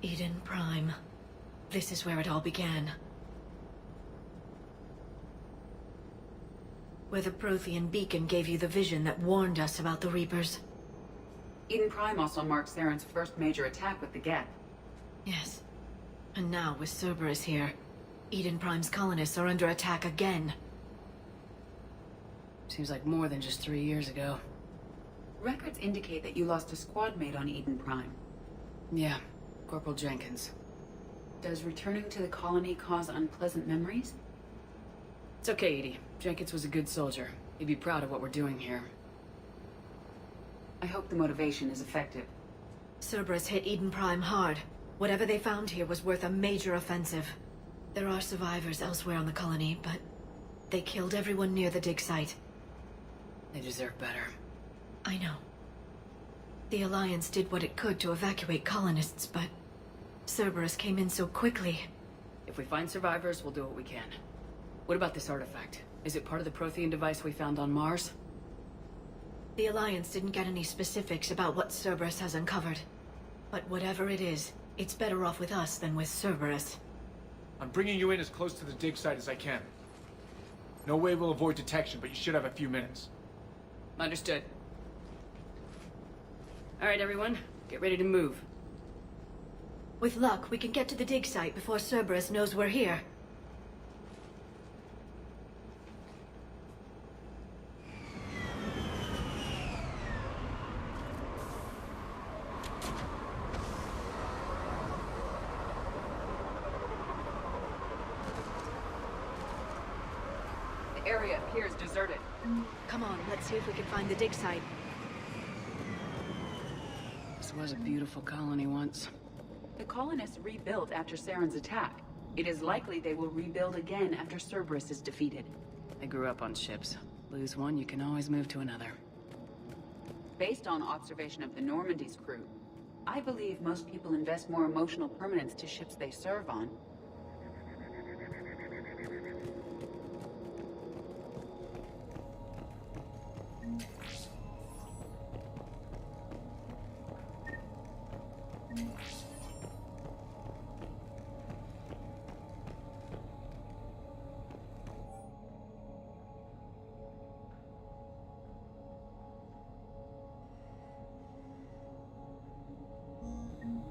Eden Prime. This is where it all began. Where the Prothean beacon gave you the vision that warned us about the Reapers. Eden Prime also marks Saren's first major attack with the Geth. Yes. And now, with Cerberus here, Eden Prime's colonists are under attack again. Seems like more than just 3 years ago. Records indicate that you lost a squad mate on Eden Prime. Yeah, Corporal Jenkins. Does returning to the colony cause unpleasant memories? It's okay, Edie. Jenkins was a good soldier. He'd be proud of what we're doing here. I hope the motivation is effective. Cerberus hit Eden Prime hard. Whatever they found here was worth a major offensive. There are survivors elsewhere on the colony, but they killed everyone near the dig site. They deserve better. I know. The Alliance did what it could to evacuate colonists, but Cerberus came in so quickly. If we find survivors, we'll do what we can. What about this artifact? Is it part of the Prothean device we found on Mars? The Alliance didn't get any specifics about what Cerberus has uncovered. But whatever it is, it's better off with us than with Cerberus. I'm bringing you in as close to the dig site as I can. No way we'll avoid detection, but you should have a few minutes. Understood. Alright, everyone. Get ready to move. With luck, we can get to the dig site before Cerberus knows we're here. The area appears deserted. Come on, let's see if we can find the dig site. This was a beautiful colony once. The colonists rebuilt after Saren's attack. It is likely they will rebuild again after Cerberus is defeated. I grew up on ships. Lose one, you can always move to another. Based on observation of the Normandy's crew, I believe most people invest more emotional permanence to ships they serve on.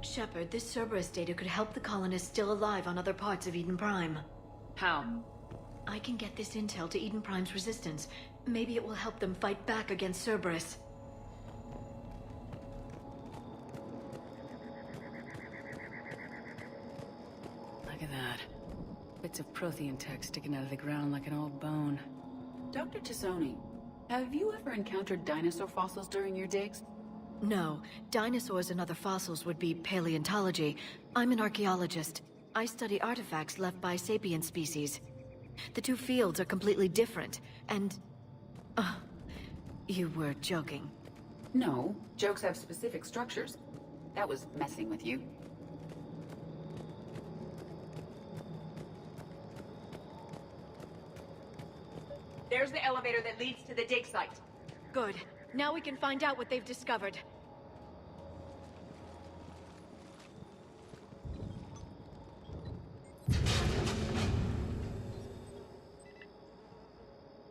Shepard, this Cerberus data could help the colonists still alive on other parts of Eden Prime. How? I can get this intel to Eden Prime's resistance. Maybe it will help them fight back against Cerberus. Look at that. Bits of Prothean tech sticking out of the ground like an old bone. Dr. Tassoni, have you ever encountered dinosaur fossils during your digs? No, dinosaurs and other fossils would be paleontology. I'm an archaeologist. I study artifacts left by sapient species. The two fields are completely different, and... you were joking. No, jokes have specific structures. That was messing with you. There's the elevator that leads to the dig site. Good. Now we can find out what they've discovered.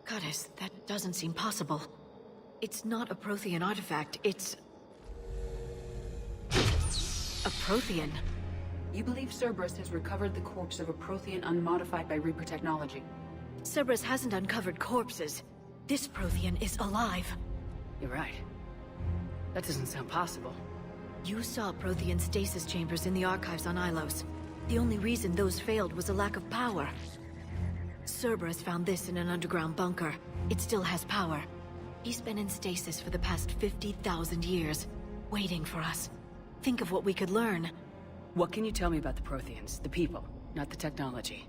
Goddess, that doesn't seem possible. It's not a Prothean artifact, it's... A Prothean? You believe Cerberus has recovered the corpse of a Prothean unmodified by Reaper technology? Cerberus hasn't uncovered corpses. This Prothean is alive. You're right. That doesn't sound possible. You saw Prothean stasis chambers in the archives on Ilos. The only reason those failed was a lack of power. Cerberus found this in an underground bunker. It still has power. He's been in stasis for the past 50,000 years, waiting for us. Think of what we could learn. What can you tell me about the Protheans? The people, not the technology.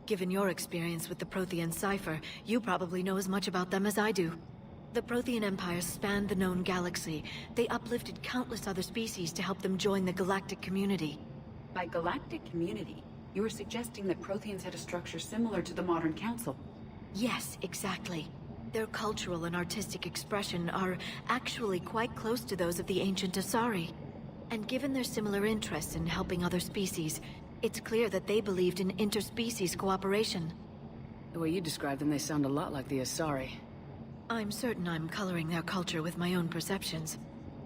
Given your experience with the Prothean cipher, you probably know as much about them as I do. The Prothean Empire spanned the known galaxy. They uplifted countless other species to help them join the galactic community. By galactic community, you are suggesting that Protheans had a structure similar to the modern council. Yes, exactly. Their cultural and artistic expression are actually quite close to those of the ancient Asari. And given their similar interests in helping other species, it's clear that they believed in interspecies cooperation. The way you describe them, they sound a lot like the Asari. I'm certain I'm coloring their culture with my own perceptions.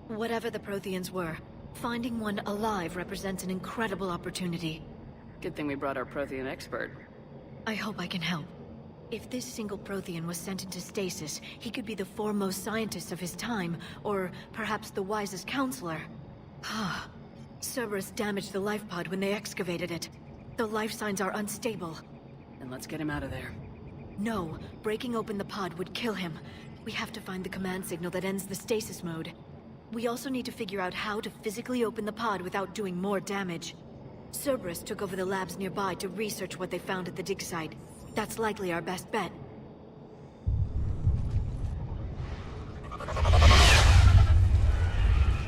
Whatever the Protheans were, finding one alive represents an incredible opportunity. Good thing we brought our Prothean expert. I hope I can help. If this single Prothean was sent into stasis, he could be the foremost scientist of his time, or perhaps the wisest counselor. Cerberus damaged the life pod when they excavated it. The life signs are unstable. Then let's get him out of there. No, breaking open the pod would kill him. We have to find the command signal that ends the stasis mode. We also need to figure out how to physically open the pod without doing more damage. Cerberus took over the labs nearby to research what they found at the dig site. That's likely our best bet.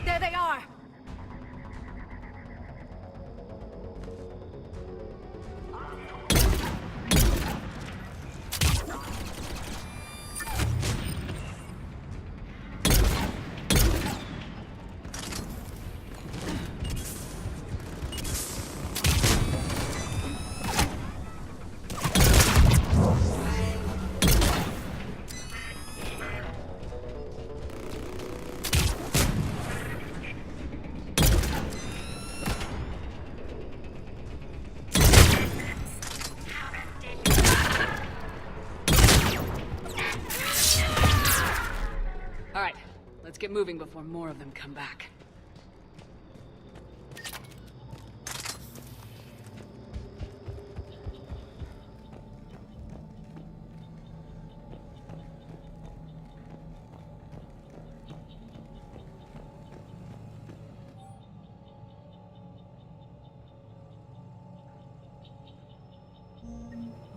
There they are! Let's get moving before more of them come back.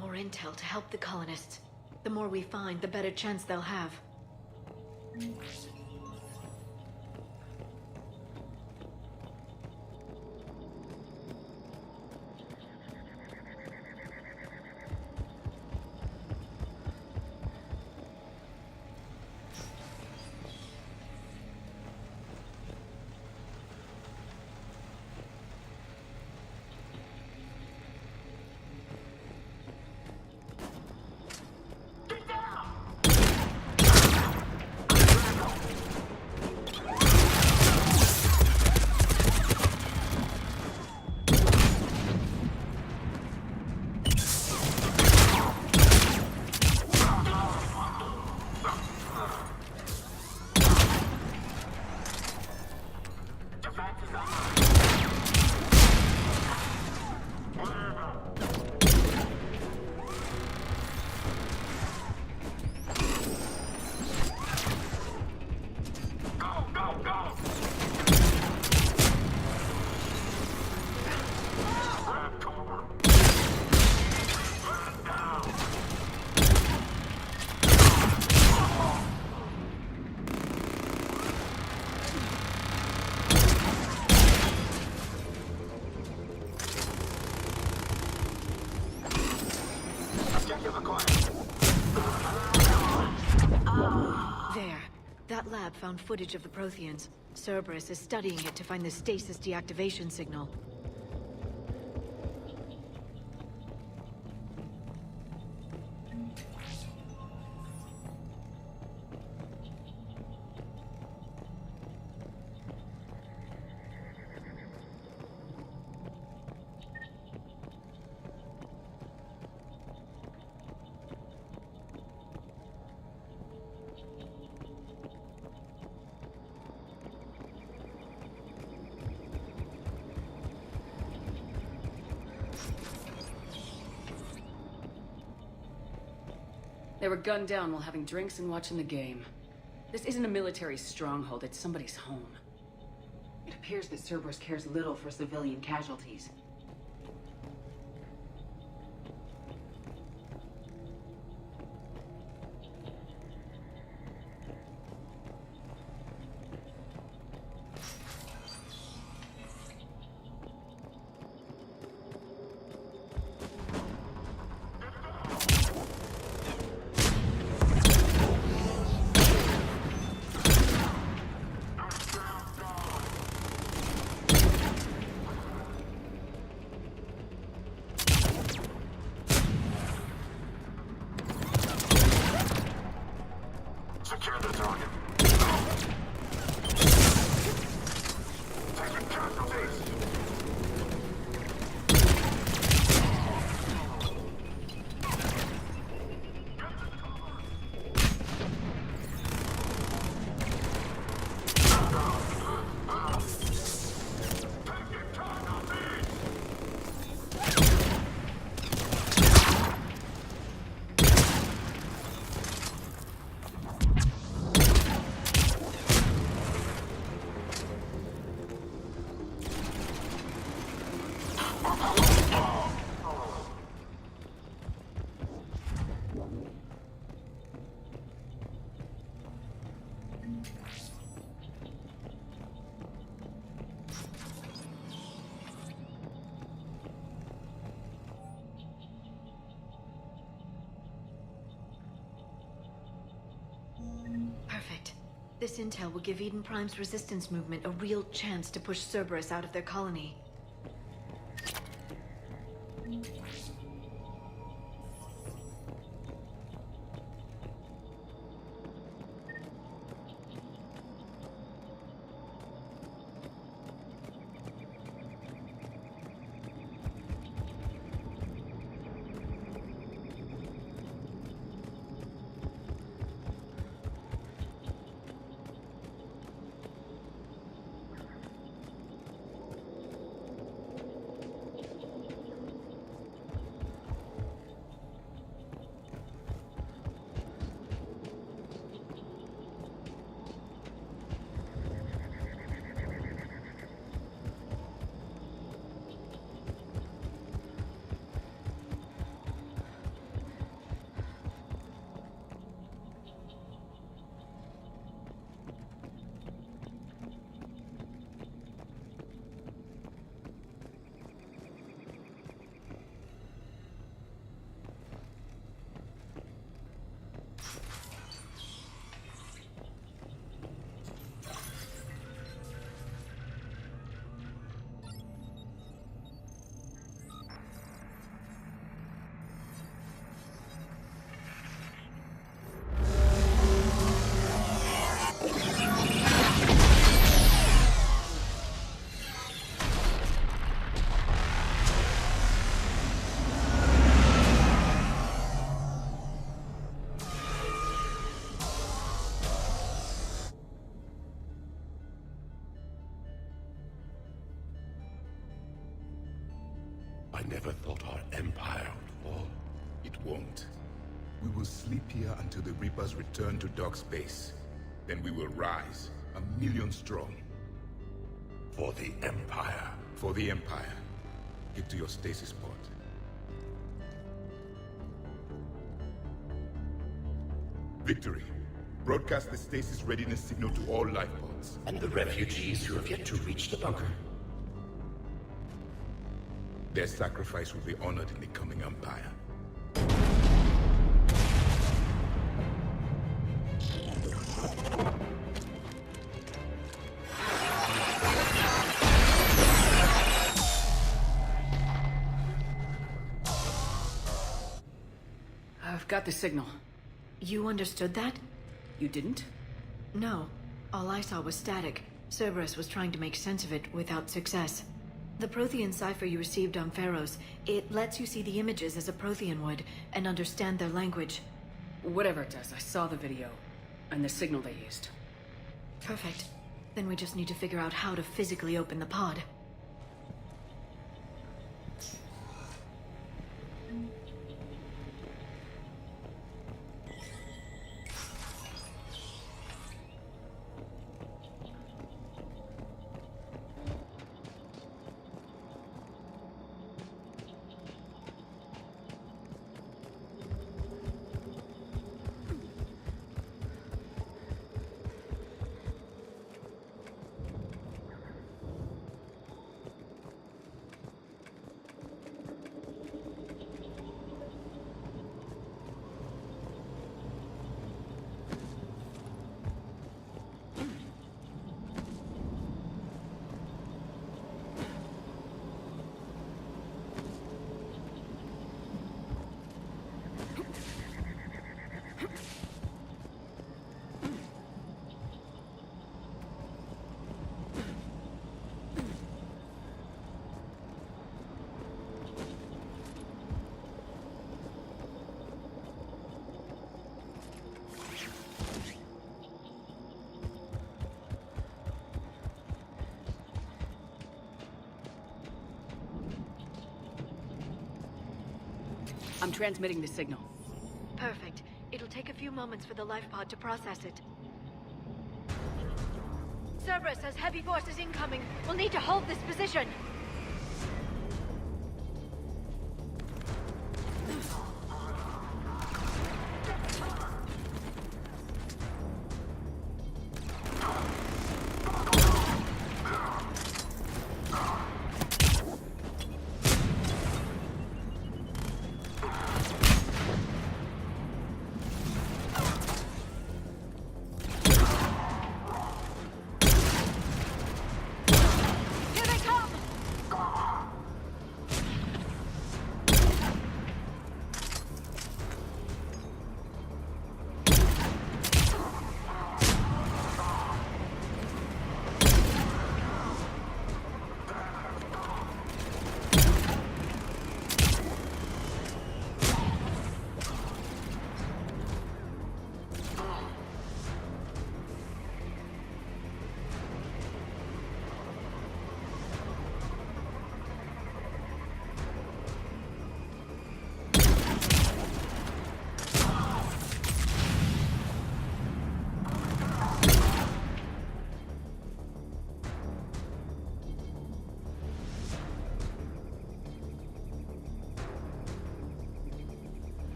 More intel to help the colonists. The more we find, the better chance they'll have. That lab found footage of the Protheans. Cerberus is studying it to find the stasis deactivation signal. They were gunned down while having drinks and watching the game. This isn't a military stronghold, it's somebody's home. It appears that Cerberus cares little for civilian casualties. Secure the target. Taking casualties. Perfect. This intel will give Eden Prime's resistance movement a real chance to push Cerberus out of their colony. I never thought our empire would fall. It won't. We will sleep here until the Reapers return to dark space. Then we will rise, 1,000,000 strong. For the Empire. For the Empire. Get to your stasis pod. Victory. Broadcast the stasis readiness signal to all life pods. And the refugees who have yet to reach the bunker. Their sacrifice will be honored in the coming Empire. I've got the signal. You understood that? You didn't? No. All I saw was static. Cerberus was trying to make sense of it without success. The Prothean cipher you received on Pharaohs, it lets you see the images as a Prothean would, and understand their language. Whatever it does, I saw the video. And the signal they used. Perfect. Then we just need to figure out how to physically open the pod. I'm transmitting the signal. Perfect. It'll take a few moments for the life pod to process it. Cerberus has heavy forces incoming. We'll need to hold this position.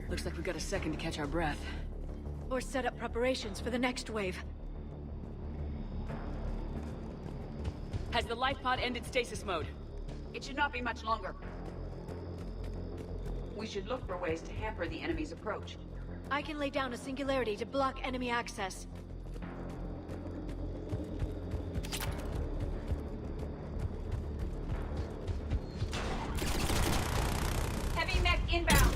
Looks like we got a second to catch our breath. Or set up preparations for the next wave. Has the life pod ended stasis mode? It should not be much longer. We should look for ways to hamper the enemy's approach. I can lay down a singularity to block enemy access. Heavy mech inbound!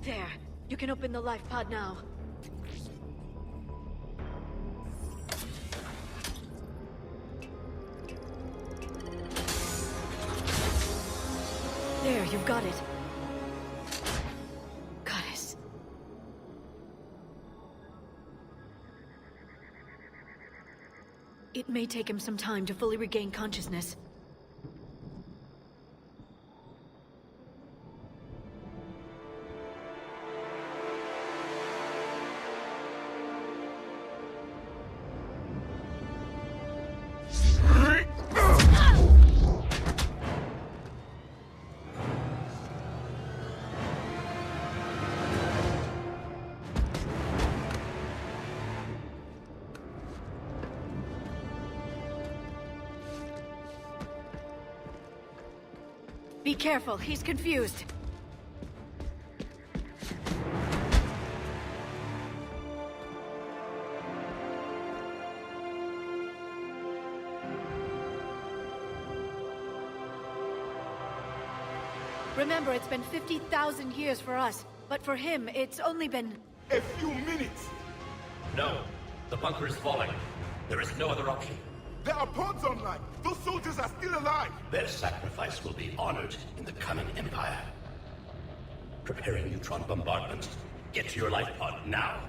There. You can open the life pod now. There, you've got it. Goddess. It may take him some time to fully regain consciousness. Be careful, he's confused. Remember, it's been 50,000 years for us, but for him, it's only been... A few minutes! No. The bunker is falling. There is no other option. There are pods online! Those soldiers are still alive! Their sacrifice will be honored in the coming Empire. Preparing neutron bombardment. Get to your life pod now.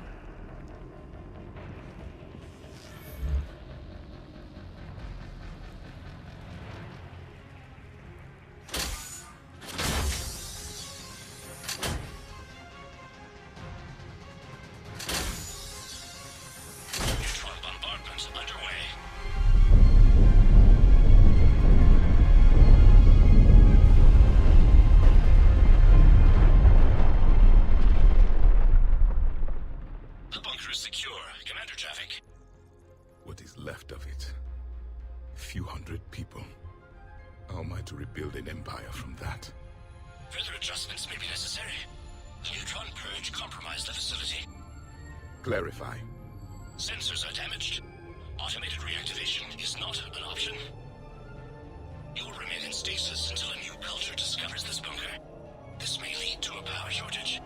Neutron bombardment underway. The bunker is secure. Commander traffic. What is left of it? A few hundred people. How am I to rebuild an empire from that? Further adjustments may be necessary. The neutron purge compromised the facility. Clarify. Sensors are damaged. Automated reactivation is not an option. You will remain in stasis until a new culture discovers this bunker. This may lead to a power shortage.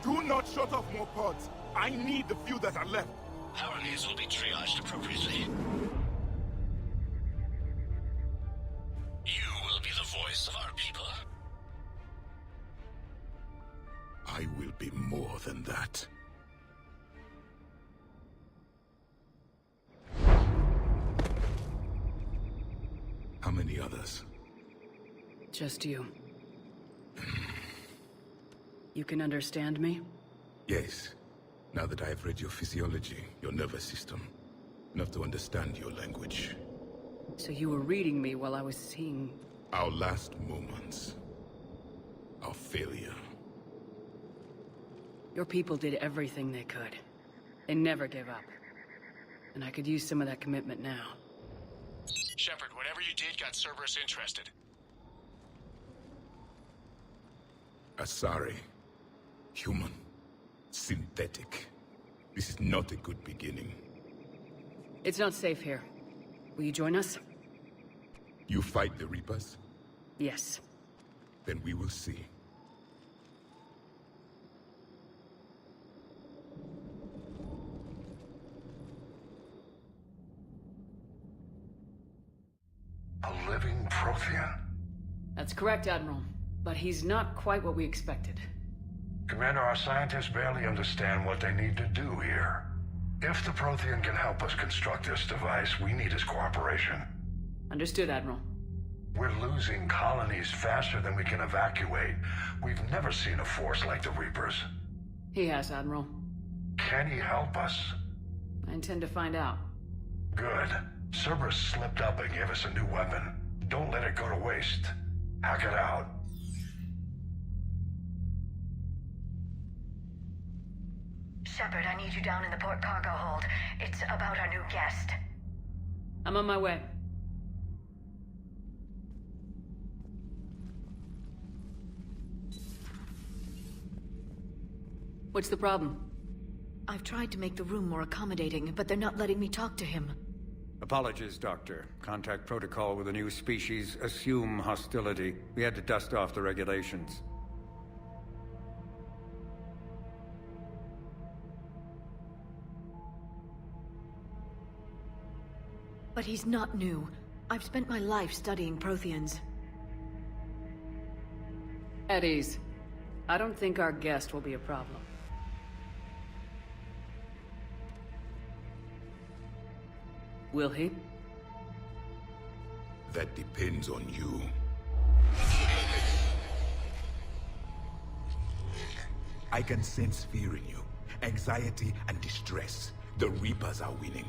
Do not shut off more pods! I need the few that are left! Power needs will be triaged appropriately. You will be the voice of our people. I will be more than that. How many others? Just you. You can understand me? Yes. Now that I have read your physiology, your nervous system, enough to understand your language. So you were reading me while I was seeing... Our last moments. Our failure. Your people did everything they could. They never gave up. And I could use some of that commitment now. Shepard, whatever you did got Cerberus interested. Asari. Human. Synthetic. This is not a good beginning. It's not safe here. Will you join us? You fight the Reapers? Yes. Then we will see. A living Prothean? That's correct, Admiral. But he's not quite what we expected. Commander, our scientists barely understand what they need to do here. If the Prothean can help us construct this device, we need his cooperation. Understood, Admiral. We're losing colonies faster than we can evacuate. We've never seen a force like the Reapers. He has, Admiral. Can he help us? I intend to find out. Good. Cerberus slipped up and gave us a new weapon. Don't let it go to waste. Hack it out. Shepard, I need you down in the port cargo hold. It's about our new guest. I'm on my way. What's the problem? I've tried to make the room more accommodating, but they're not letting me talk to him. Apologies, Doctor. Contact protocol with a new species. Assume hostility. We had to dust off the regulations. But he's not new. I've spent my life studying Protheans. At ease. I don't think our guest will be a problem. Will he? That depends on you. I can sense fear in you. Anxiety and distress. The Reapers are winning.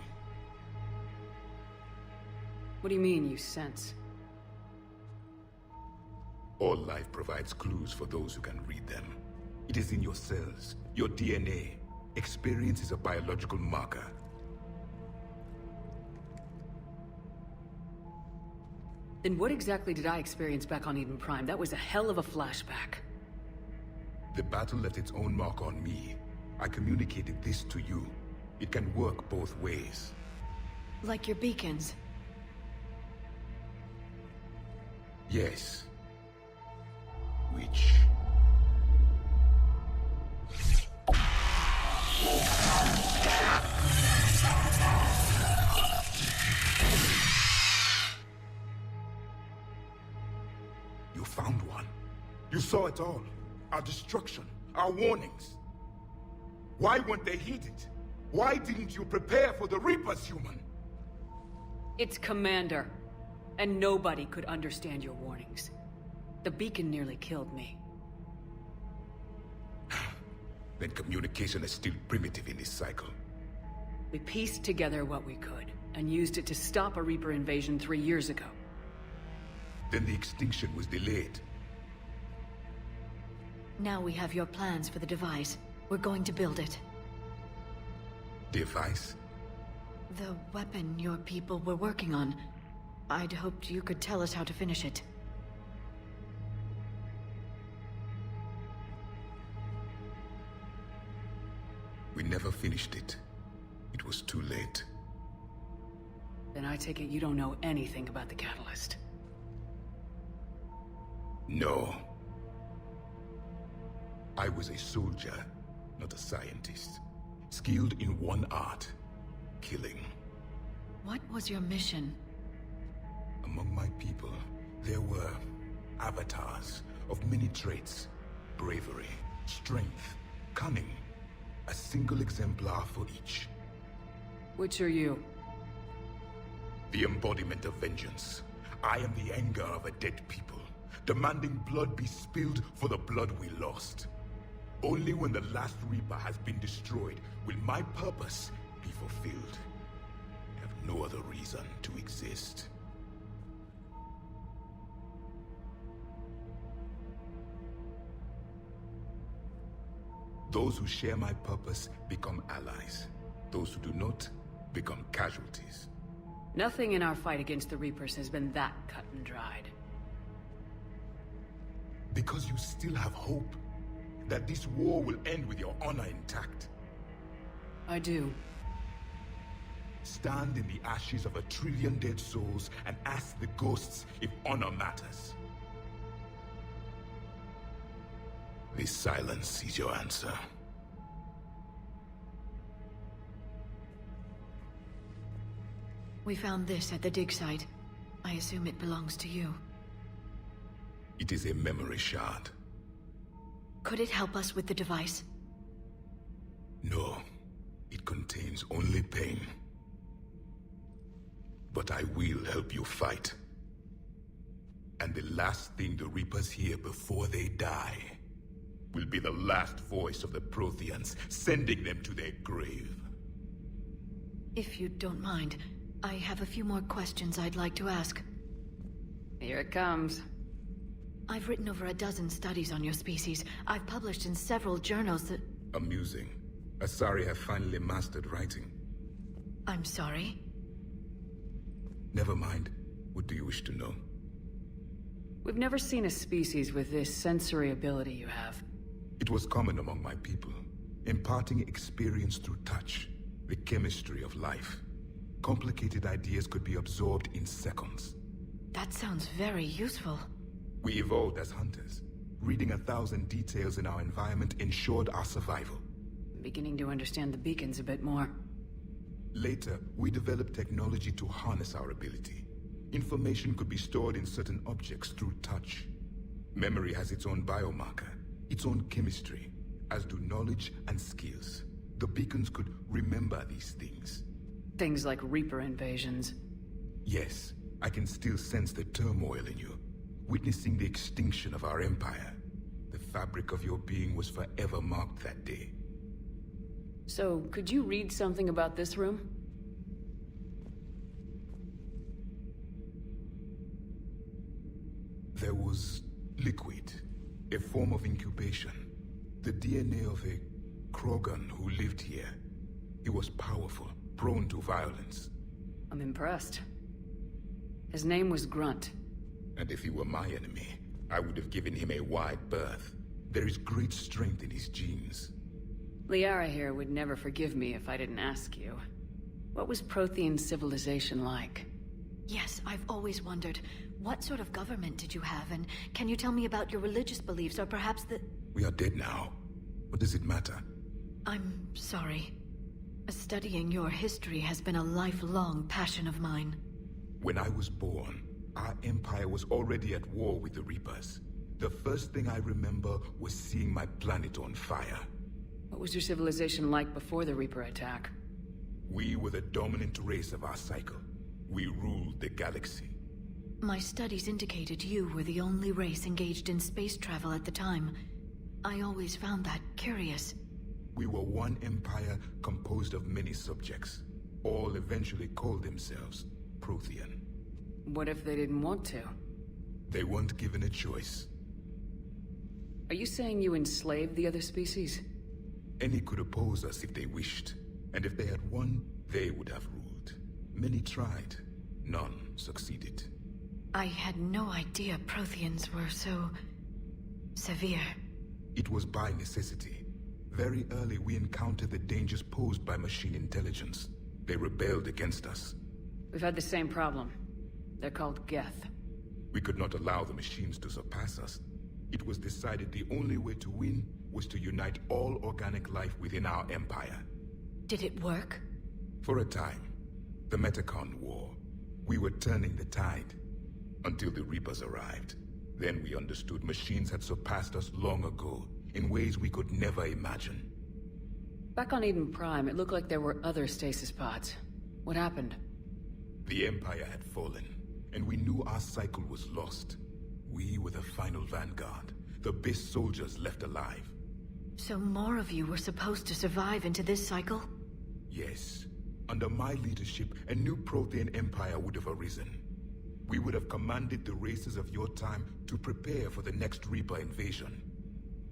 What do you mean, you sense? All life provides clues for those who can read them. It is in your cells, your DNA. Experience is a biological marker. Then what exactly did I experience back on Eden Prime? That was a hell of a flashback. The battle left its own mark on me. I communicated this to you. It can work both ways. Like your beacons. Yes. knowledge. You found one. You saw it all. Our destruction, our warnings. Why weren't they heeded? Why didn't you prepare for the Reapers, human? It's Commander. And nobody could understand your warnings. The beacon nearly killed me. Then communication is still primitive in this cycle. We pieced together what we could, and used it to stop a Reaper invasion 3 years ago. Then the extinction was delayed. Now we have your plans for the device. We're going to build it. Device? The weapon your people were working on. I'd hoped you could tell us how to finish it. We never finished it. It was too late. Then I take it you don't know anything about the catalyst. No. I was a soldier, not a scientist. Skilled in one art, killing. What was your mission? Among my people, there were avatars of many traits. Bravery, strength, cunning. A single exemplar for each. Which are you? The embodiment of vengeance. I am the anger of a dead people, demanding blood be spilled for the blood we lost. Only when the last Reaper has been destroyed will my purpose be fulfilled. I have no other reason to exist. Those who share my purpose become allies. Those who do not become casualties. Nothing in our fight against the Reapers has been that cut and dried. Because you still have hope that this war will end with your honor intact. I do. Stand in the ashes of 1 trillion dead souls and ask the ghosts if honor matters. This silence is your answer. We found this at the dig site. I assume it belongs to you. It is a memory shard. Could it help us with the device? No, it contains only pain. But I will help you fight. And the last thing the Reapers hear before they die will be the last voice of the Protheans, sending them to their grave. If you don't mind, I have a few more questions I'd like to ask. Here it comes. I've written over a dozen studies on your species. I've published in several journals that... Amusing. Asari have finally mastered writing. I'm sorry? Never mind. What do you wish to know? We've never seen a species with this sensory ability you have. It was common among my people, imparting experience through touch, the chemistry of life. Complicated ideas could be absorbed in seconds. That sounds very useful. We evolved as hunters. Reading 1,000 details in our environment ensured our survival. I'm beginning to understand the beacons a bit more. Later, we developed technology to harness our ability. Information could be stored in certain objects through touch. Memory has its own biomarker, its own chemistry, as do knowledge and skills. The beacons could remember these things. Things like Reaper invasions. Yes, I can still sense the turmoil in you, witnessing the extinction of our empire. The fabric of your being was forever marked that day. So, could you read something about this room? There was liquid, a form of incubation. The DNA of a Krogan who lived here. He was powerful, prone to violence. I'm impressed. His name was Grunt. And if he were my enemy, I would have given him a wide berth. There is great strength in his genes. Liara here would never forgive me if I didn't ask you. What was Prothean civilization like? Yes, I've always wondered. what sort of government did you have, and can you tell me about your religious beliefs, or perhaps the... We are dead now. What does it matter? I'm sorry. Studying your history has been a lifelong passion of mine. When I was born, our empire was already at war with the Reapers. The first thing I remember was seeing my planet on fire. What was your civilization like before the Reaper attack? We were the dominant race of our cycle. We ruled the galaxy. My studies indicated you were the only race engaged in space travel at the time. I always found that curious. We were one empire composed of many subjects. All eventually called themselves Prothean. What if they didn't want to? They weren't given a choice. Are you saying you enslaved the other species? Any could oppose us if they wished. And if they had won, they would have ruled. Many tried. None succeeded. I had no idea Protheans were so... severe. It was by necessity. Very early we encountered the dangers posed by machine intelligence. They rebelled against us. We've had the same problem. They're called Geth. We could not allow the machines to surpass us. It was decided the only way to win was to unite all organic life within our empire. Did it work? For a time. The Metacon War. We were turning the tide. Until the Reapers arrived. Then we understood machines had surpassed us long ago, in ways we could never imagine. Back on Eden Prime, it looked like there were other stasis pods. What happened? The Empire had fallen, and we knew our cycle was lost. We were the final vanguard, the best soldiers left alive. So more of you were supposed to survive into this cycle? Yes. Under my leadership, a new Prothean empire would have arisen. We would have commanded the races of your time to prepare for the next Reaper invasion.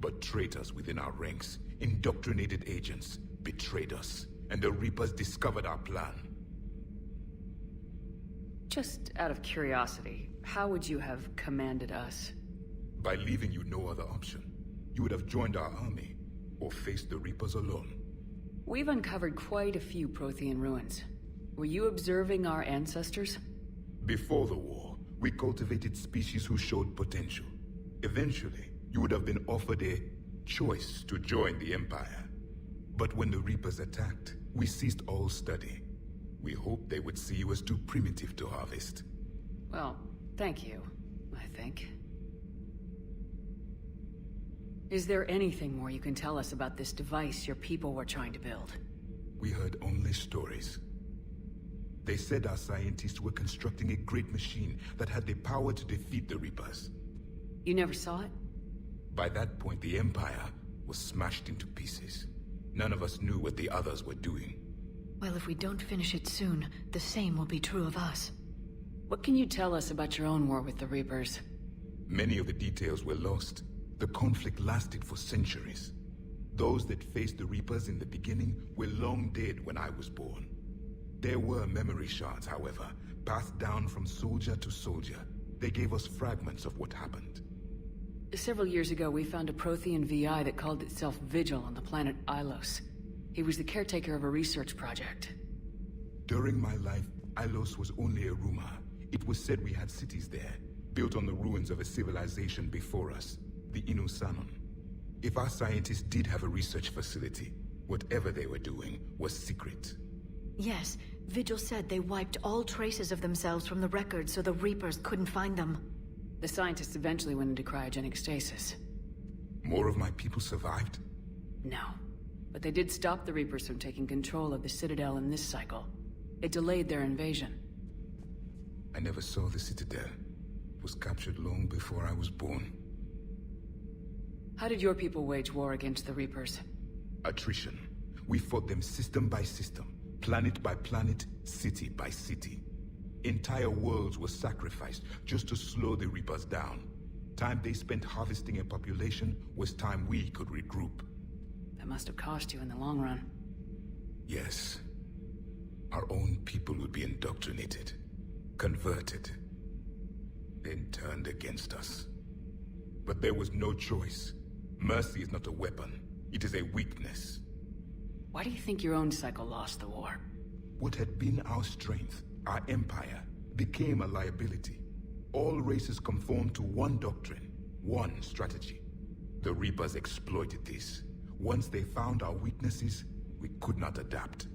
But traitors within our ranks, indoctrinated agents, betrayed us, and the Reapers discovered our plan. Just out of curiosity, how would you have commanded us? By leaving you no other option. You would have joined our army, or faced the Reapers alone. We've uncovered quite a few Prothean ruins. Were you observing our ancestors? Before the war, we cultivated species who showed potential. Eventually, you would have been offered a choice to join the Empire. But when the Reapers attacked, we ceased all study. We hoped they would see you as too primitive to harvest. Well, thank you, I think. Is there anything more you can tell us about this device your people were trying to build? We heard only stories. They said our scientists were constructing a great machine that had the power to defeat the Reapers. You never saw it? By that point, the Empire was smashed into pieces. None of us knew what the others were doing. Well, if we don't finish it soon, the same will be true of us. What can you tell us about your own war with the Reapers? Many of the details were lost. The conflict lasted for centuries. Those that faced the Reapers in the beginning were long dead when I was born. There were memory shards, however, passed down from soldier to soldier. They gave us fragments of what happened. Several years ago, we found a Prothean VI that called itself Vigil on the planet Ilos. He was the caretaker of a research project. During my life, Ilos was only a rumor. It was said we had cities there, built on the ruins of a civilization before us, the Inusanon. If our scientists did have a research facility, whatever they were doing was secret. Yes, Vigil said they wiped all traces of themselves from the records so the Reapers couldn't find them. The scientists eventually went into cryogenic stasis. More of my people survived? No. But they did stop the Reapers from taking control of the Citadel in this cycle. It delayed their invasion. I never saw the Citadel. It was captured long before I was born. How did your people wage war against the Reapers? Attrition. We fought them system by system, planet by planet, city by city. Entire worlds were sacrificed just to slow the Reapers down. Time they spent harvesting a population was time we could regroup. That must have cost you in the long run. Yes. Our own people would be indoctrinated, converted, then turned against us. But there was no choice. Mercy is not a weapon. It is a weakness. Why do you think your own cycle lost the war? What had been our strength, our empire, became a liability. All races conform to one doctrine, one strategy. The Reapers exploited this. Once they found our weaknesses, we could not adapt.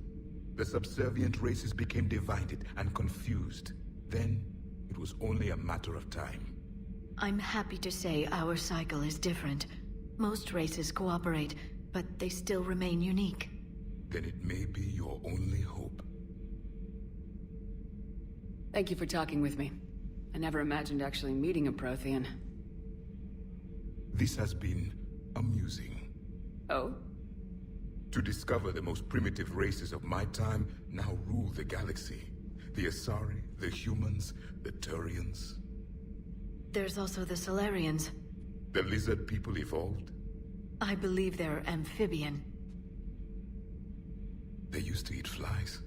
The subservient races became divided and confused. Then, it was only a matter of time. I'm happy to say our cycle is different. Most races cooperate, but they still remain unique. Then it may be your only hope. Thank you for talking with me. I never imagined actually meeting a Prothean. This has been amusing. Oh? To discover the most primitive races of my time now rule the galaxy. The Asari, the humans, the Turians. There's also the Solarians. The lizard people evolved. I believe they're amphibian. They used to eat flies.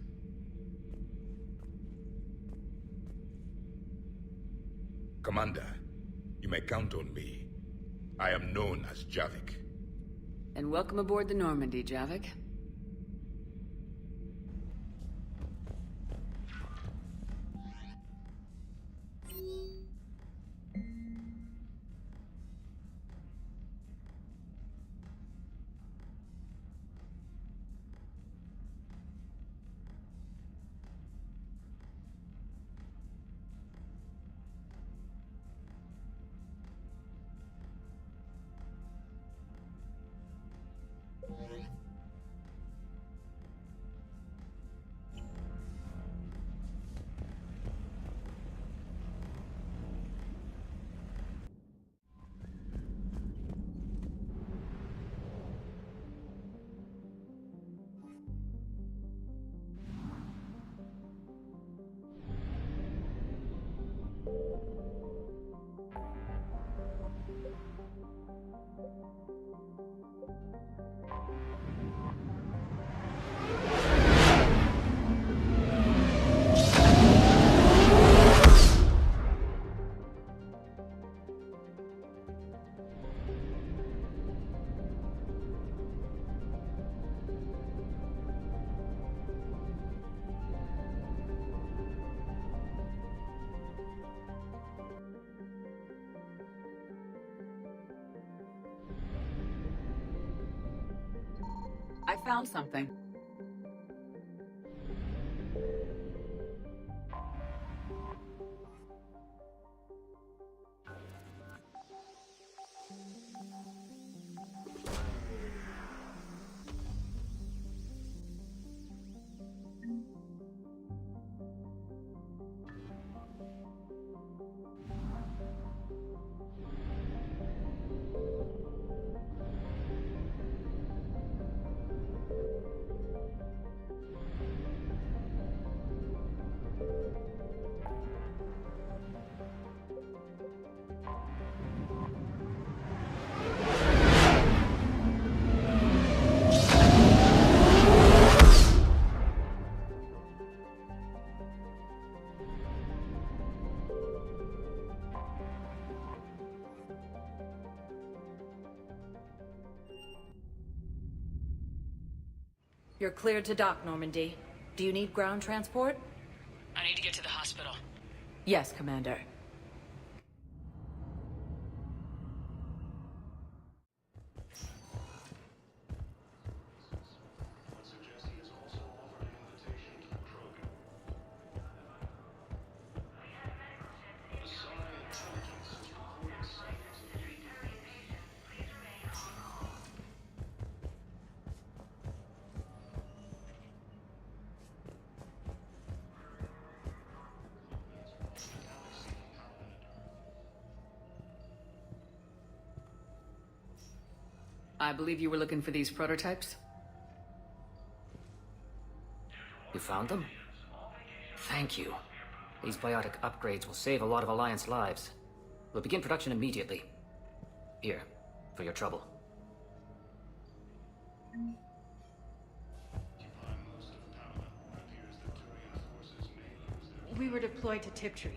Commander, you may count on me. I am known as Javik. And welcome aboard the Normandy, Javik. I found something. You're cleared to dock, Normandy. Do you need ground transport? I need to get to the hospital. Yes, Commander. I believe you were looking for these prototypes? You found them? Thank you. These biotic upgrades will save a lot of Alliance lives. We'll begin production immediately. Here, for your trouble. We were deployed to Tiptree.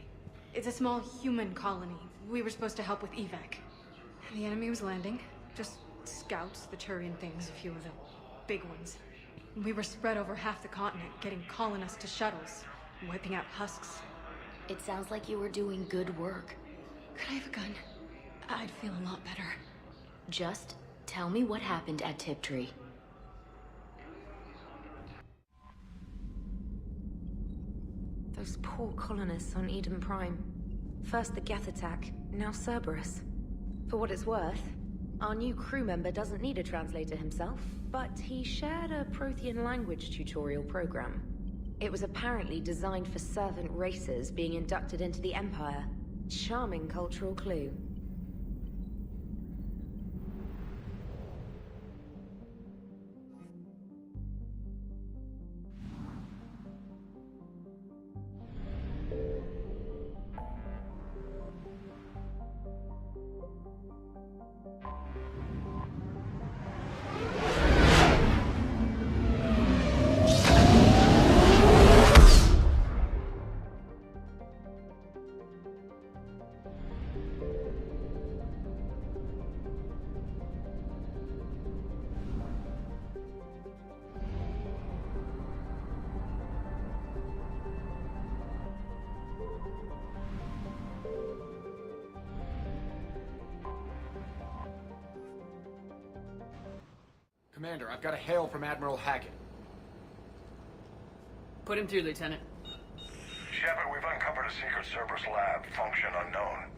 It's a small human colony. We were supposed to help with evac. The enemy was landing. Just scouts, the Turian things, a few of the big ones. We were spread over half the continent, getting colonists to shuttles, wiping out husks. It sounds like you were doing good work. Could I have a gun? I'd feel a lot better. Just tell me what happened at Tiptree. Those poor colonists on Eden Prime. First the Geth attack, now Cerberus. For what it's worth, our new crew member doesn't need a translator himself, but he shared a Prothean language tutorial program. It was apparently designed for servant races being inducted into the Empire. Charming cultural clue. Commander, I've got a hail from Admiral Hackett. Put him through, Lieutenant. Shepard, we've uncovered a secret Cerberus lab, function unknown.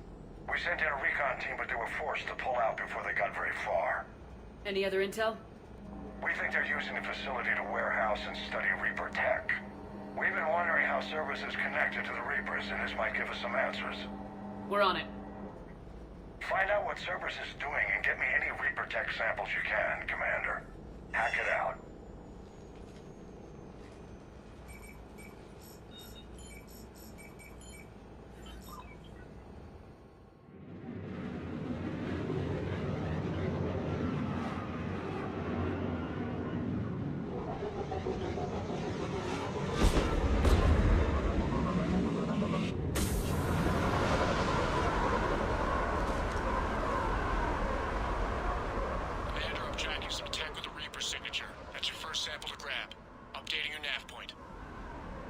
We sent in a recon team, but they were forced to pull out before they got very far. Any other intel? We think they're using the facility to warehouse and study Reaper tech. We've been wondering how Cerberus is connected to the Reapers, and this might give us some answers. We're on it. Find out what Cerberus is doing and get me any Reaper tech samples you can, Commander. Hack it out.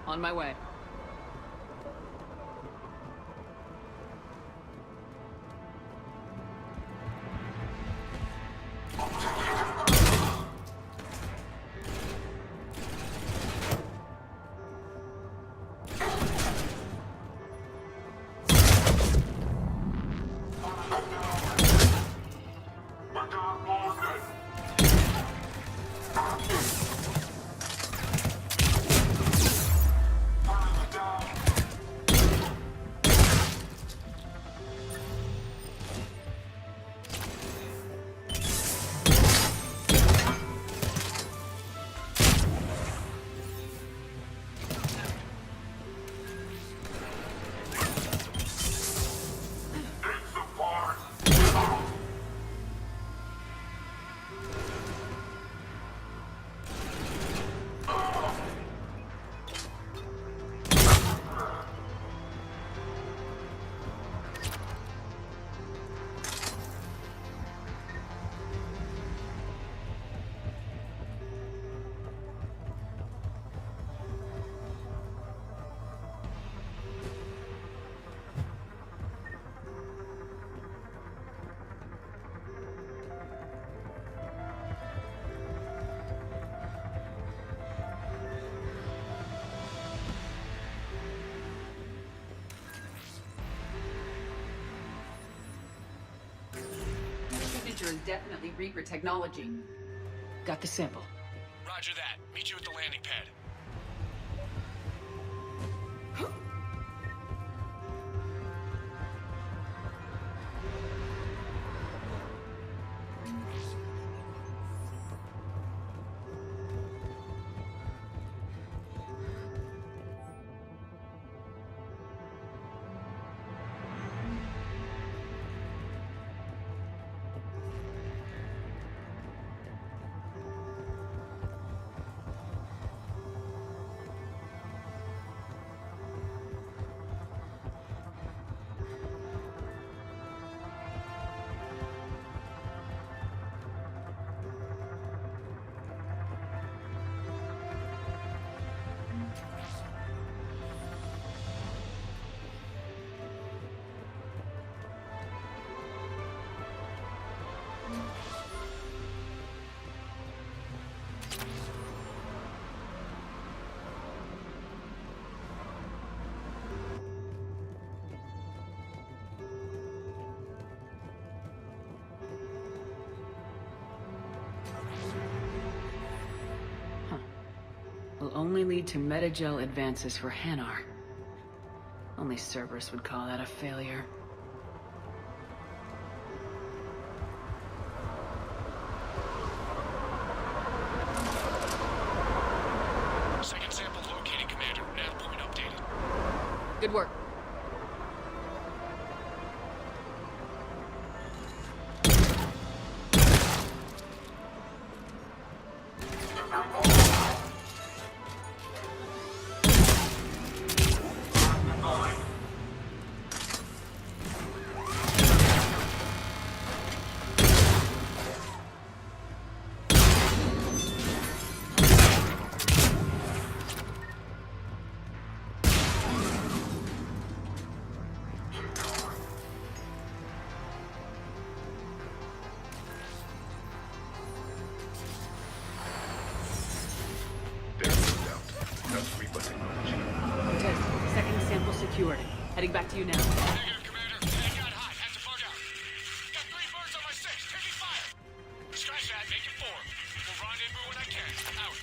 On my way. Is definitely Reaper technology. Got the sample. Roger that. Meet you at the landing pad. will only lead to metagel advances for Hanar. Only Cerberus would call that a failure. Second sample located, Commander. Nav point updated. Good work. Secured. Heading back to you now. Negative, Commander. Head got hot. Had to bug out. Got 3 birds on my 6. Taking fire. Scratch that. Make it 4. We'll rendezvous when I can. Out.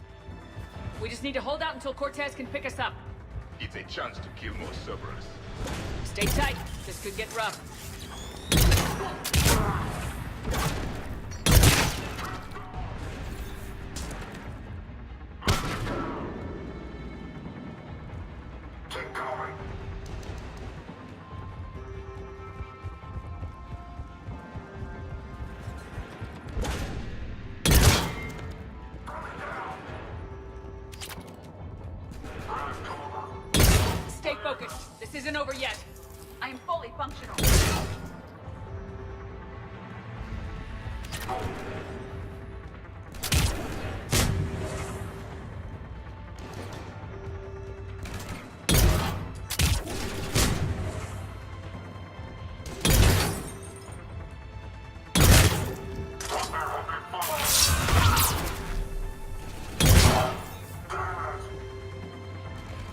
We just need to hold out until Cortez can pick us up. It's a chance to kill more Cerberus. Stay tight. This could get rough. Stay focused. This isn't over yet. I am fully functional.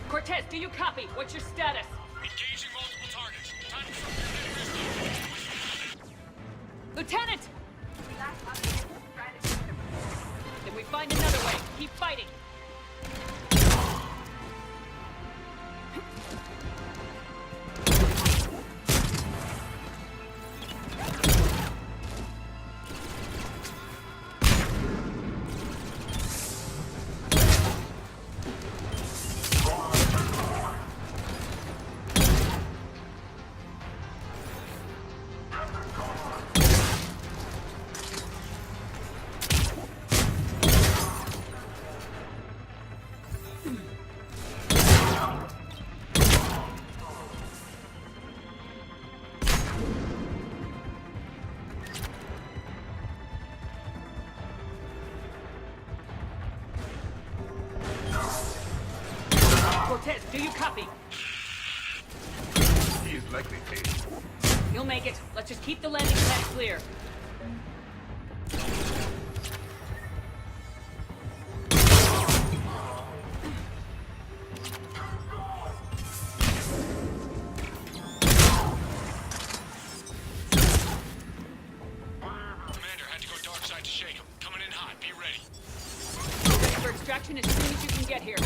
Cortez, do you copy? What's your status? Engaging multiple targets. Time to something risky. Lieutenant! Then we find another way. Keep fighting. Cortez, do you copy? He is likely dead. You'll make it. Let's just keep the landing pad clear. Commander, had to go dark side to shake him. Coming in hot. Be ready. Ready for extraction as soon as you can get here.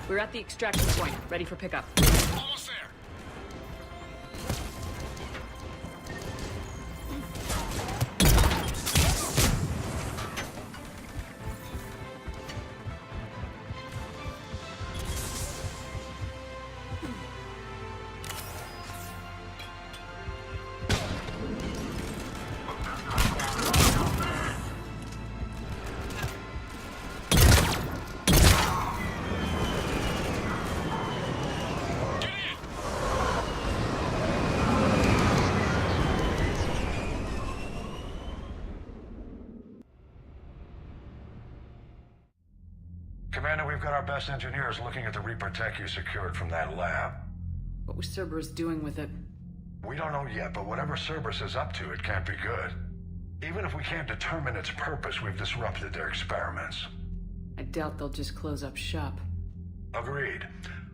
We're at the extraction point, ready for pickup. Almost there. Commander, we've got our best engineers looking at the Reaper tech you secured from that lab. What was Cerberus doing with it? We don't know yet, but whatever Cerberus is up to, it can't be good. Even if we can't determine its purpose, we've disrupted their experiments. I doubt they'll just close up shop. Agreed.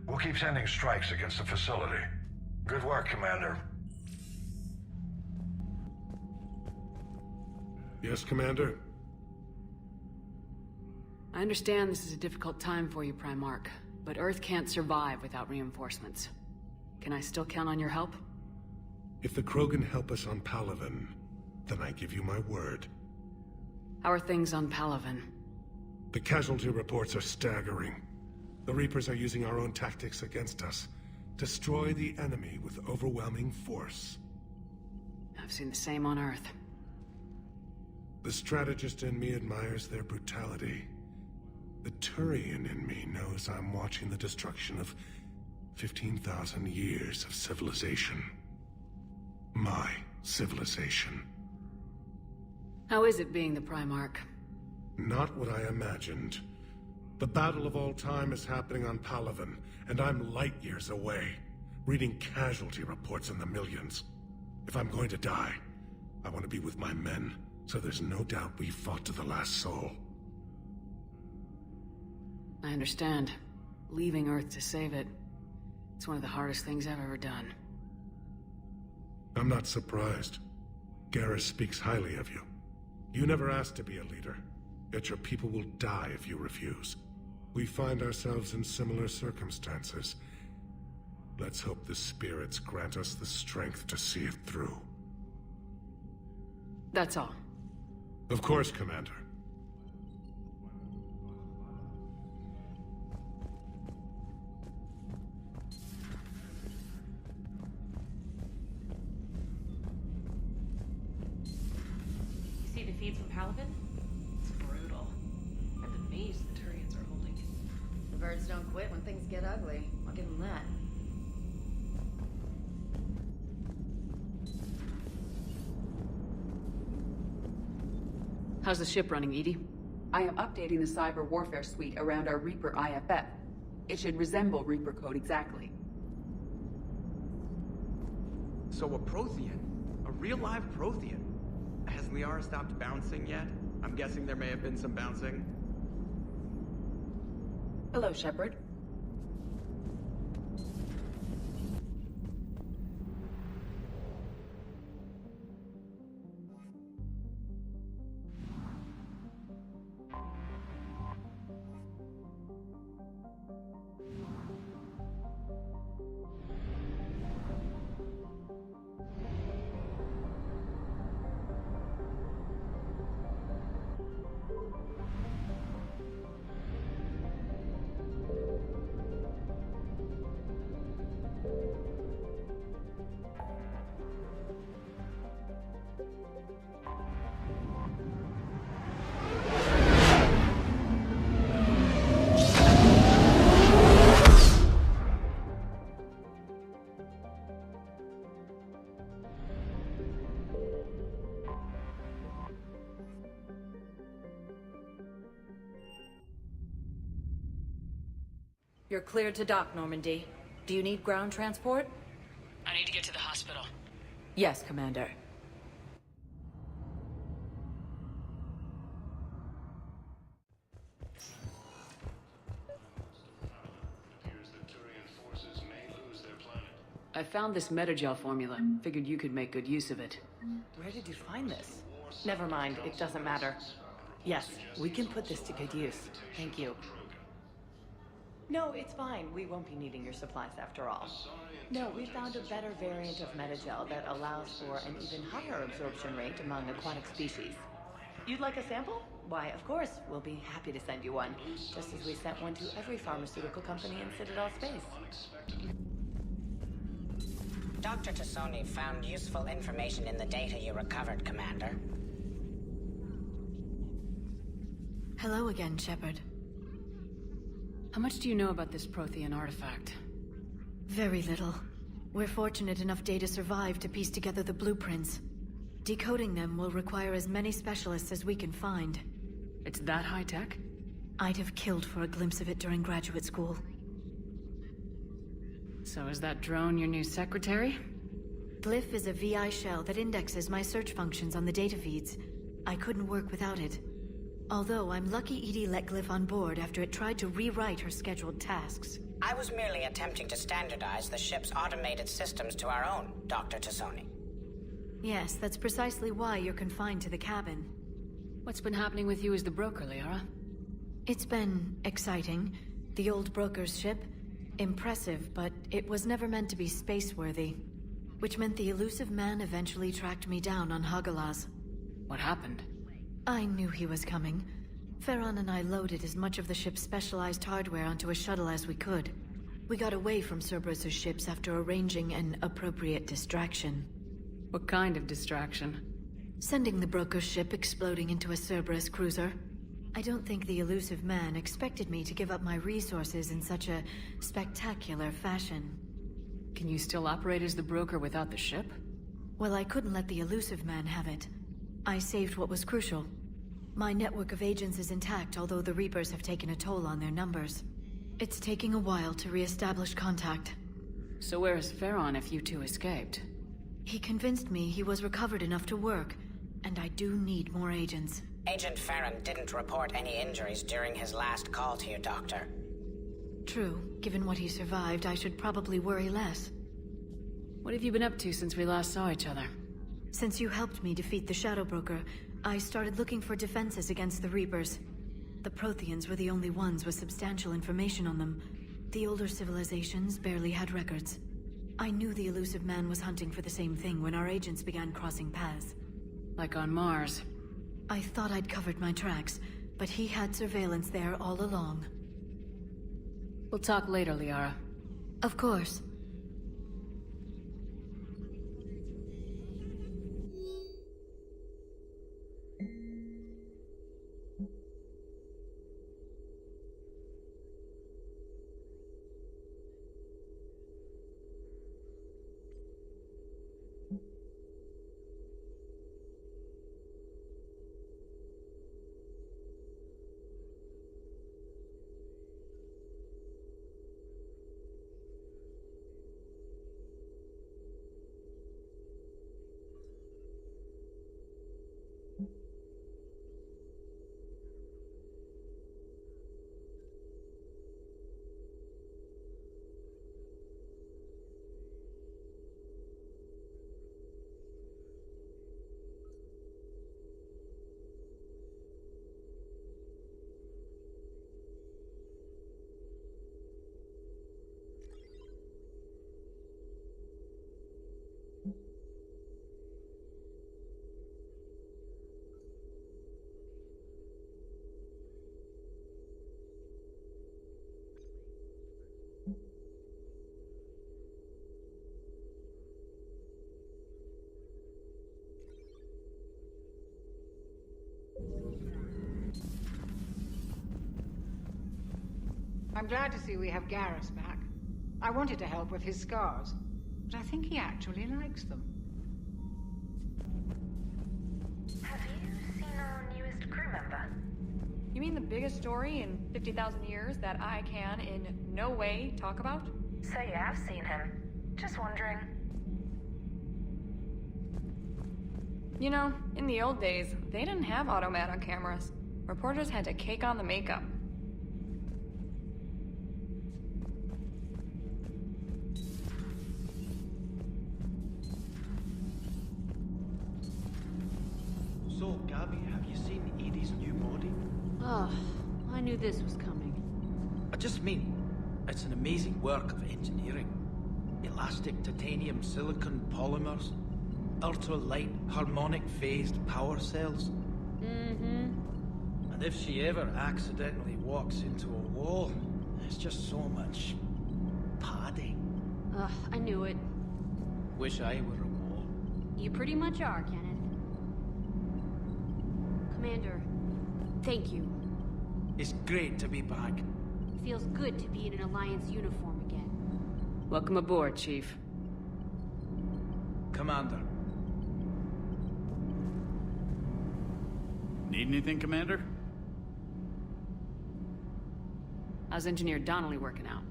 We'll keep sending strikes against the facility. Good work, Commander. Yes, Commander? I understand this is a difficult time for you, Primarch, but Earth can't survive without reinforcements. Can I still count on your help? If the Krogan help us on Palaven, then I give you my word. How are things on Palaven? The casualty reports are staggering. The Reapers are using our own tactics against us. Destroy the enemy with overwhelming force. I've seen the same on Earth. The strategist in me admires their brutality. The Turian in me knows I'm watching the destruction of 15,000 years of civilization. My civilization. How is it being the Primarch? Not what I imagined. The battle of all time is happening on Palaven, and I'm light years away, reading casualty reports in the millions. If I'm going to die, I want to be with my men, so there's no doubt we fought to the last soul. I understand. Leaving Earth to save it. It's one of the hardest things I've ever done. I'm not surprised. Garrus speaks highly of you. You never asked to be a leader, yet your people will die if you refuse. We find ourselves in similar circumstances. Let's hope the spirits grant us the strength to see it through. That's all. Of course, Commander. You see the feed from Palaven? It's brutal. I'm amazed the Turians are holding it. The birds don't quit when things get ugly. I'll give them that. How's the ship running, Edie? I am updating the cyber warfare suite around our Reaper IFF. It should resemble Reaper code exactly. So a Prothean? A real live Prothean? Has Liara stopped bouncing yet? I'm guessing there may have been some bouncing. Hello, Shepard. You're cleared to dock, Normandy. Do you need ground transport? I need to get to the hospital. Yes, Commander. I found this metagel formula. Figured you could make good use of it. Where did you find this? Never mind, it doesn't matter. Yes, we can put this to good use. Thank you. No, it's fine. We won't be needing your supplies after all. No, we found a better variant of metagel that allows for an even higher absorption rate among aquatic species. You'd like a sample? Why, of course, we'll be happy to send you one, just as we sent one to every pharmaceutical company in Citadel space. Dr. Tassoni found useful information in the data you recovered, Commander. Hello again, Shepard. How much do you know about this Prothean artifact? Very little. We're fortunate enough Data survived to piece together the blueprints. Decoding them will require as many specialists as we can find. It's that high-tech? I'd have killed for a glimpse of it during graduate school. So is that drone your new secretary? Glyph is a VI shell that indexes my search functions on the data feeds. I couldn't work without it. Although I'm lucky Edie let Glyph on board after it tried to rewrite her scheduled tasks. I was merely attempting to standardize the ship's automated systems to our own, Dr. Tassoni. Yes, that's precisely why you're confined to the cabin. What's been happening with you as the broker, Liara? It's been exciting. The old broker's ship, impressive, but it was never meant to be space-worthy. Which meant the elusive man eventually tracked me down on Hagalaz. What happened? I knew he was coming. Farron and I loaded as much of the ship's specialized hardware onto a shuttle as we could. We got away from Cerberus' ships after arranging an appropriate distraction. What kind of distraction? Sending the broker's ship exploding into a Cerberus cruiser. I don't think the elusive man expected me to give up my resources in such a spectacular fashion. Can you still operate as the broker without the ship? Well, I couldn't let the elusive man have it. I saved what was crucial. My network of agents is intact, although the Reapers have taken a toll on their numbers. It's taking a while to re-establish contact. So where is Farron if you two escaped? He convinced me he was recovered enough to work, and I do need more agents. Agent Farron didn't report any injuries during his last call to you, Doctor. True. Given what he survived, I should probably worry less. What have you been up to since we last saw each other? Since you helped me defeat the Shadow Broker, I started looking for defenses against the Reapers. The Protheans were the only ones with substantial information on them. The older civilizations barely had records. I knew the elusive man was hunting for the same thing when our agents began crossing paths. Like on Mars. I thought I'd covered my tracks, but he had surveillance there all along. We'll talk later, Liara. Of course. I'm glad to see we have Garrus back. I wanted to help with his scars, but I think he actually likes them. Have you seen our newest crew member? You mean the biggest story in 50,000 years that I can in no way talk about? So you have seen him. Just wondering. You know, in the old days, they didn't have automata cameras. Reporters had to cake on the makeup. So, Gabby, have you seen Edie's new body? Oh, I knew this was coming. I just mean, it's an amazing work of engineering. Elastic titanium silicon polymers, ultra-light harmonic phased power cells. Mm-hmm. And if she ever accidentally walks into a wall, there's just so much padding. Ugh, I knew it. Wish I were a wall. You pretty much are, Kenneth. Commander, thank you. It's great to be back. Feels good to be in an Alliance uniform again. Welcome aboard, Chief. Commander. Need anything, Commander? How's Engineer Donnelly working out?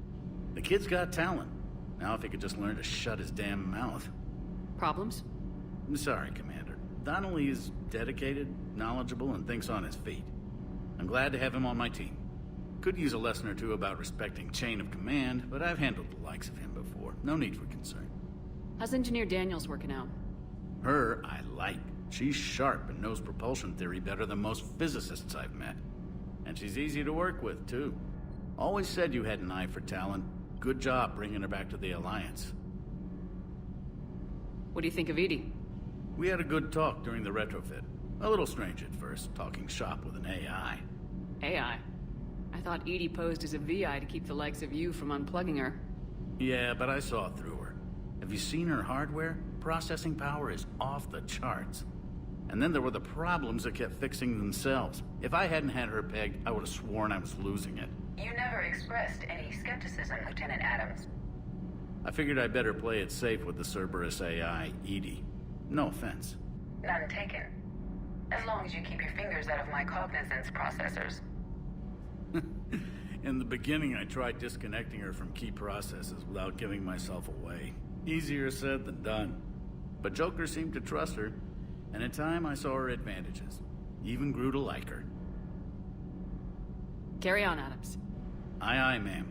The kid's got talent. Now if he could just learn to shut his damn mouth. Problems? I'm sorry, Commander. Donnelly is dedicated, knowledgeable, and thinks on his feet. I'm glad to have him on my team. Could use a lesson or two about respecting chain of command, but I've handled the likes of him before. No need for concern. How's Engineer Daniels working out? Her, I like. She's sharp and knows propulsion theory better than most physicists I've met. And she's easy to work with, too. Always said you had an eye for talent. Good job bringing her back to the Alliance. What do you think of Edie? We had a good talk during the retrofit. A little strange at first, talking shop with an AI. AI? I thought Edie posed as a VI to keep the likes of you from unplugging her. Yeah, but I saw through her. Have you seen her hardware? Processing power is off the charts. And then there were the problems that kept fixing themselves. If I hadn't had her pegged, I would have sworn I was losing it. You never expressed any skepticism, Lieutenant Adams. I figured I'd better play it safe with the Cerberus AI, Edie. No offense. None taken. As long as you keep your fingers out of my cognizance processors. In the beginning, I tried disconnecting her from key processes without giving myself away. Easier said than done. But Joker seemed to trust her, and in time I saw her advantages. Even grew to like her. Carry on, Adams. Aye, aye, ma'am.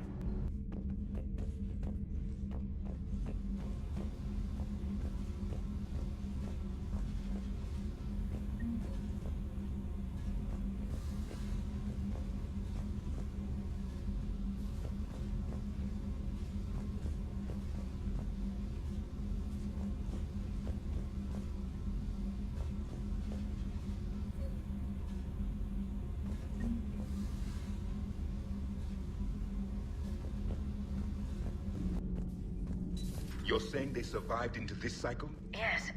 You're saying they survived into this cycle? Yes.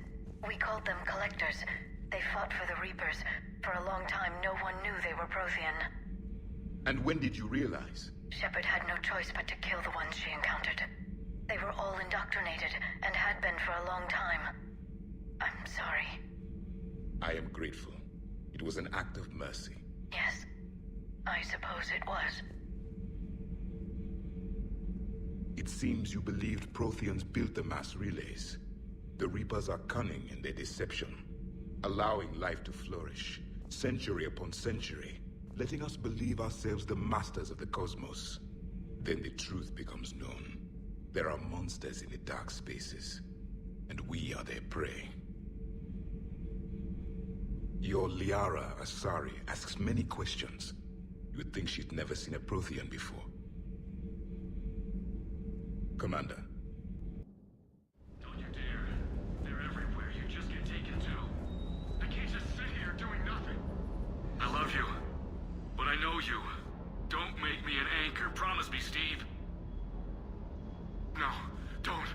We called them Collectors. They fought for the Reapers. For a long time, no one knew they were Prothean. And when did you realize? Shepard had no choice but to kill the ones she encountered. They were all indoctrinated, and had been for a long time. I'm sorry. I am grateful. It was an act of mercy. Yes. I suppose it was. It seems you believed Protheans built the mass relays. The Reapers are cunning in their deception, allowing life to flourish, century upon century, letting us believe ourselves the masters of the cosmos. Then the truth becomes known. There are monsters in the dark spaces, and we are their prey. Your Liara Asari asks many questions. You'd think she'd never seen a Prothean before. Commander. Don't you dare. They're everywhere. You just get taken to. I can't just sit here doing nothing. I love you, but I know you. Don't make me an anchor. Promise me, Steve. No, don't.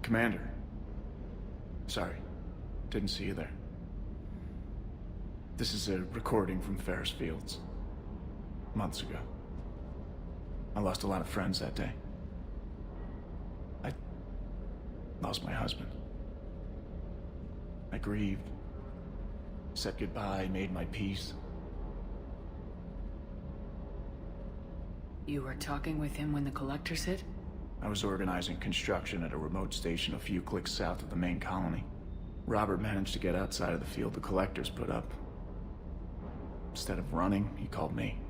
Commander. Sorry. Didn't see you there. This is a recording from Ferris Fields. Months ago. I lost a lot of friends that day. I lost my husband. I grieved. Said goodbye, made my peace. You were talking with him when the Collectors hit? I was organizing construction at a remote station a few clicks south of the main colony. Robert managed to get outside of the field the Collectors put up. Instead of running, he called me.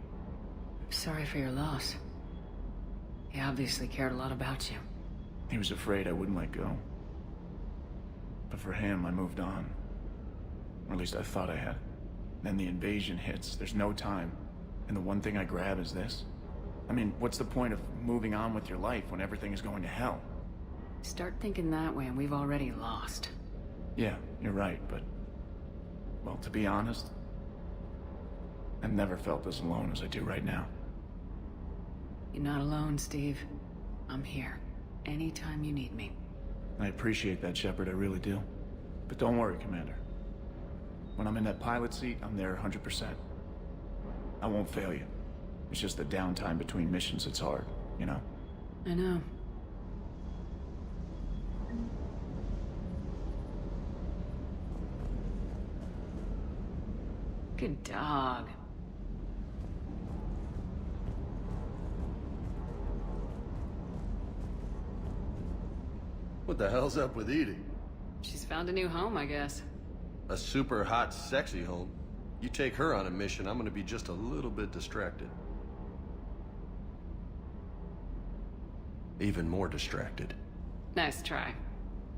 Sorry for your loss. He obviously cared a lot about you. He was afraid I wouldn't let go. But for him, I moved on. Or at least I thought I had. Then the invasion hits, there's no time. And the one thing I grab is this. I mean, what's the point of moving on with your life when everything is going to hell? Start thinking that way and we've already lost. Yeah, you're right, but... well, to be honest, I've never felt as alone as I do right now. You're not alone, Steve. I'm here. Anytime you need me. I appreciate that, Shepard, I really do. But don't worry, Commander. When I'm in that pilot seat, I'm there 100%. I won't fail you. It's just the downtime between missions that's hard, you know? I know. Good dog. What the hell's up with Edie? She's found a new home, I guess. A super hot, sexy home. You take her on a mission, I'm gonna be just a little bit distracted. Even more distracted. Nice try.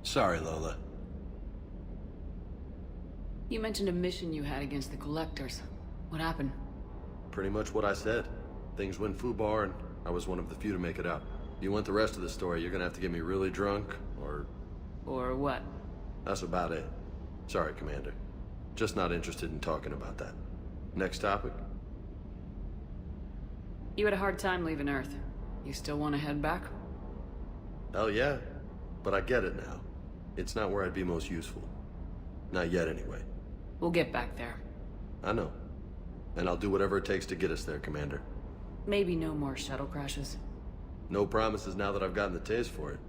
Sorry, Lola. You mentioned a mission you had against the Collectors. What happened? Pretty much what I said. Things went foobar, and I was one of the few to make it out. You want the rest of the story, you're gonna have to get me really drunk, or... Or what? That's about it. Sorry, Commander. Just not interested in talking about that. Next topic? You had a hard time leaving Earth. You still want to head back? Hell yeah. But I get it now. It's not where I'd be most useful. Not yet, anyway. We'll get back there. I know. And I'll do whatever it takes to get us there, Commander. Maybe no more shuttle crashes. No promises now that I've gotten the taste for it.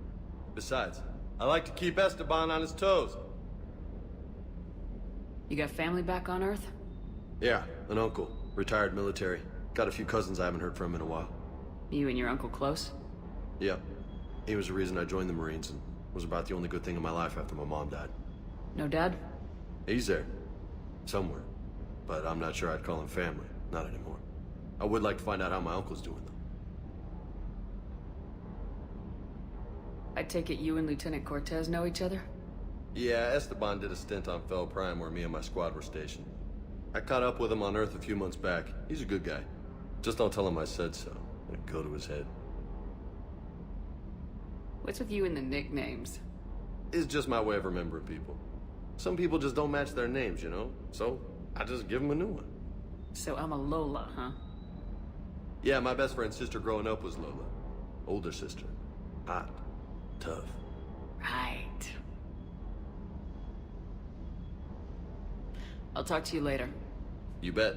Besides, I like to keep Esteban on his toes. You got family back on Earth? Yeah, an uncle. Retired military. Got a few cousins I haven't heard from in a while. You and your uncle close? Yeah. He was the reason I joined the Marines and was about the only good thing in my life after my mom died. No dad? He's there. Somewhere. But I'm not sure I'd call him family. Not anymore. I would like to find out how my uncle's doing, though. I take it you and Lieutenant Cortez know each other? Yeah, Esteban did a stint on Fel Prime where me and my squad were stationed. I caught up with him on Earth a few months back. He's a good guy. Just don't tell him I said so. It'd go to his head. What's with you and the nicknames? It's just my way of remembering people. Some people just don't match their names, you know? So, I just give them a new one. So I'm a Lola, huh? Yeah, my best friend's sister growing up was Lola. Older sister. Hot. Tough. Right. I'll talk to you later. You bet.